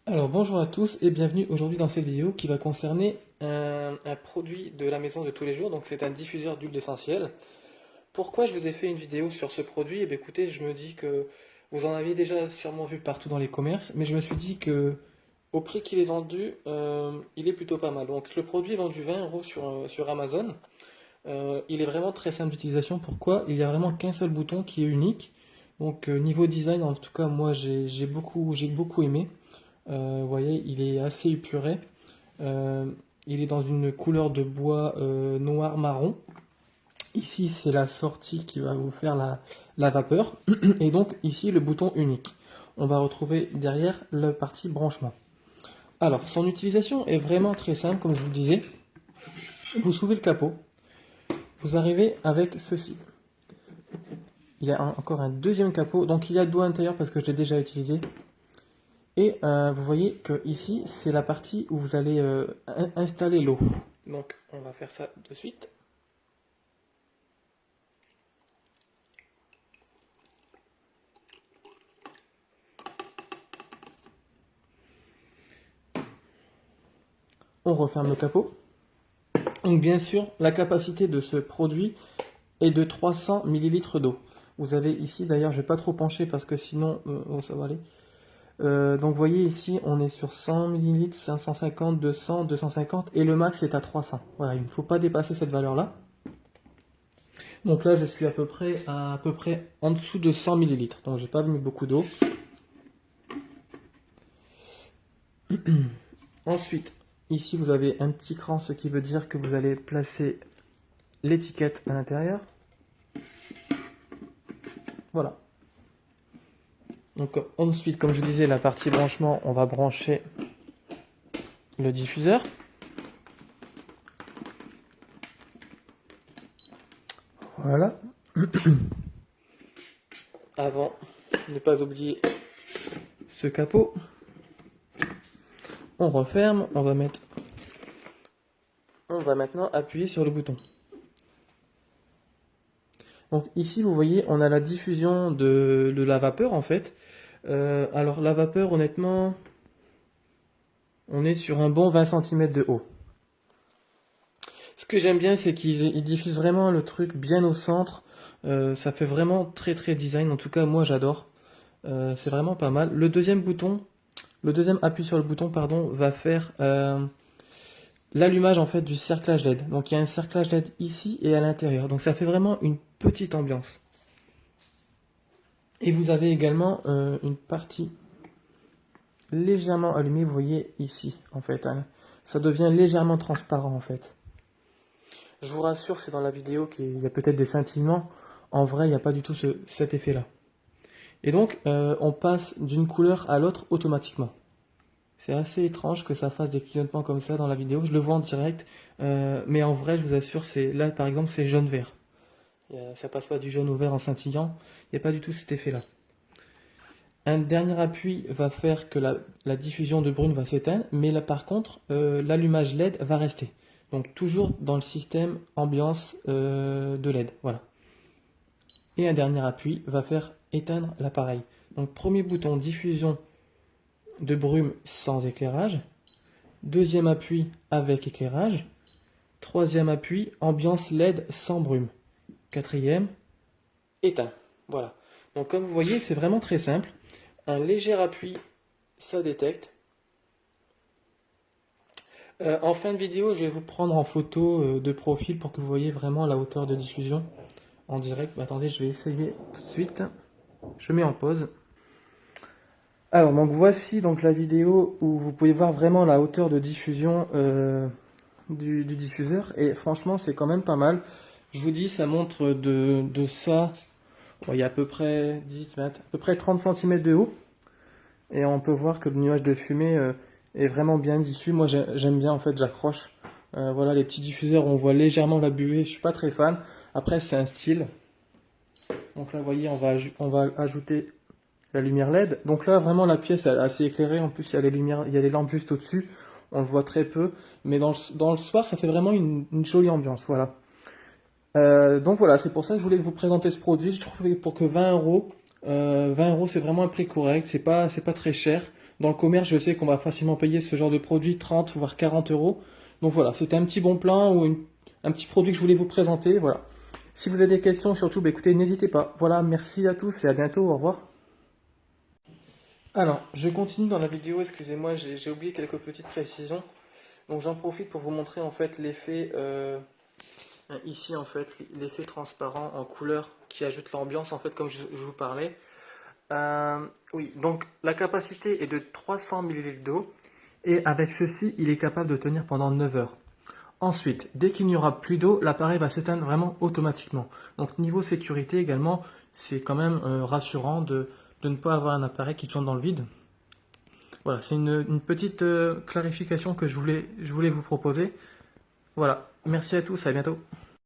Alors bonjour à tous et bienvenue aujourd'hui dans cette vidéo qui va concerner un produit de la maison de tous les jours, donc c'est un diffuseur d'huile essentielle. Pourquoi je vous ai fait une vidéo sur ce produit? Eh bien, écoutez, je me dis que vous en aviez déjà sûrement vu partout dans les commerces, mais je me suis dit que au prix qu'il est vendu, il est plutôt pas mal. Donc le produit est vendu 20 euros sur Amazon. Il est vraiment très simple d'utilisation. Pourquoi? Il n'y a vraiment qu'un seul bouton qui est unique. Donc niveau design, en tout cas moi j'ai beaucoup aimé. Vous voyez, il est assez épuré. Euh, il est dans une couleur de bois noir-marron. Ici, c'est la sortie qui va vous faire la vapeur. Et donc, ici, le bouton unique. On va retrouver derrière la partie branchement. Alors, son utilisation est vraiment très simple, comme je vous le disais. Vous soulevez le capot. Vous arrivez avec ceci. Il y a encore un deuxième capot. Donc, il y a le doigt intérieur parce que je l'ai déjà utilisé. Et vous voyez que ici, c'est la partie où vous allez installer l'eau. Donc, on va faire ça de suite. On referme le capot. Donc, bien sûr, la capacité de ce produit est de 300 millilitres d'eau. Vous avez ici, d'ailleurs, je ne vais pas trop pencher parce que sinon, ça va aller. Donc, vous voyez ici, on est sur 100 millilitres, 550, 200, 250 et le max est à 300. Voilà, il ne faut pas dépasser cette valeur-là. Donc là, je suis à peu près en dessous de 100 millilitres. Donc, j'ai pas mis beaucoup d'eau. Ensuite, ici, vous avez un petit cran, ce qui veut dire que vous allez placer l'étiquette à l'intérieur. Voilà. Donc ensuite, comme je disais, la partie branchement, on va brancher le diffuseur. Voilà. Avant, ne pas oublier ce capot. On referme, on va maintenant appuyer sur le bouton. Donc ici, vous voyez, on a la diffusion de la vapeur en fait. Alors la vapeur, honnêtement, on est sur un bon 20 cm de haut. Ce que j'aime bien, c'est qu'il diffuse vraiment le truc bien au centre. Ça fait vraiment très très design. En tout cas, moi j'adore. C'est vraiment pas mal. Le deuxième appui sur le bouton, pardon, va faire l'allumage en fait du cerclage LED. Donc il y a un cerclage LED ici et à l'intérieur. Donc ça fait vraiment une petite ambiance. Et vous avez également une partie légèrement allumée, vous voyez ici en fait. Hein. Ça devient légèrement transparent en fait. Je vous rassure, c'est dans la vidéo qu'il y a peut-être des scintillements. En vrai, il n'y a pas du tout cet effet-là. Et donc, on passe d'une couleur à l'autre automatiquement. C'est assez étrange que ça fasse des clignotements comme ça dans la vidéo. Je le vois en direct, mais en vrai, je vous assure, là par exemple, c'est jaune-vert. Ça passe pas du jaune au vert en scintillant. Il n'y a pas du tout cet effet-là. Un dernier appui va faire que la diffusion de brune va s'éteindre, mais là par contre, l'allumage LED va rester. Donc toujours dans le système ambiance de LED. Voilà. Et un dernier appui va faire éteindre l'appareil. Donc premier bouton diffusion de brume sans éclairage. Deuxième appui avec éclairage. Troisième appui ambiance LED sans brume. Quatrième, éteint. Voilà. Donc comme vous voyez, c'est vraiment très simple. Un léger appui, ça détecte. En fin de vidéo, je vais vous prendre en photo de profil pour que vous voyez vraiment la hauteur de diffusion en direct. Attendez, je vais essayer tout de suite. Je mets en pause. Alors, donc voici donc la vidéo où vous pouvez voir vraiment la hauteur de diffusion du diffuseur. Et franchement, c'est quand même pas mal. Je vous dis, ça montre de ça. Bon, il y a à peu près 10, 20, à peu près 30 cm de haut. Et on peut voir que le nuage de fumée est vraiment bien diffus. Moi, j'aime bien, en fait, j'accroche. Voilà, les petits diffuseurs, on voit légèrement la buée. Je suis pas très fan. Après, c'est un style. Donc là, vous voyez, on va ajouter la lumière LED. Donc là, vraiment, la pièce est assez éclairée. En plus, il y a les lumières, il y a les lampes juste au-dessus. On le voit très peu. Mais dans le soir, ça fait vraiment une jolie ambiance. Voilà. Donc voilà, c'est pour ça que je voulais vous présenter ce produit. Je trouvais pour que 20 euros, 20 euros, c'est vraiment un prix correct. C'est pas très cher. Dans le commerce, je sais qu'on va facilement payer ce genre de produit 30 voire 40 euros. Donc voilà, c'était un petit bon plan ou un petit produit que je voulais vous présenter. Voilà. Si vous avez des questions surtout, bah, écoutez, n'hésitez pas. Voilà, merci à tous et à bientôt. Au revoir. Alors, je continue dans la vidéo, excusez-moi, j'ai oublié quelques petites précisions. Donc j'en profite pour vous montrer en fait l'effet, ici en fait, l'effet transparent en couleur qui ajoute l'ambiance en fait comme je vous parlais. Oui, donc la capacité est de 300 ml d'eau et avec ceci, il est capable de tenir pendant 9 heures. Ensuite, dès qu'il n'y aura plus d'eau, l'appareil va s'éteindre vraiment automatiquement. Donc niveau sécurité également, c'est quand même rassurant de ne pas avoir un appareil qui tourne dans le vide. Voilà, c'est une petite clarification que je voulais vous proposer. Voilà, merci à tous, à bientôt.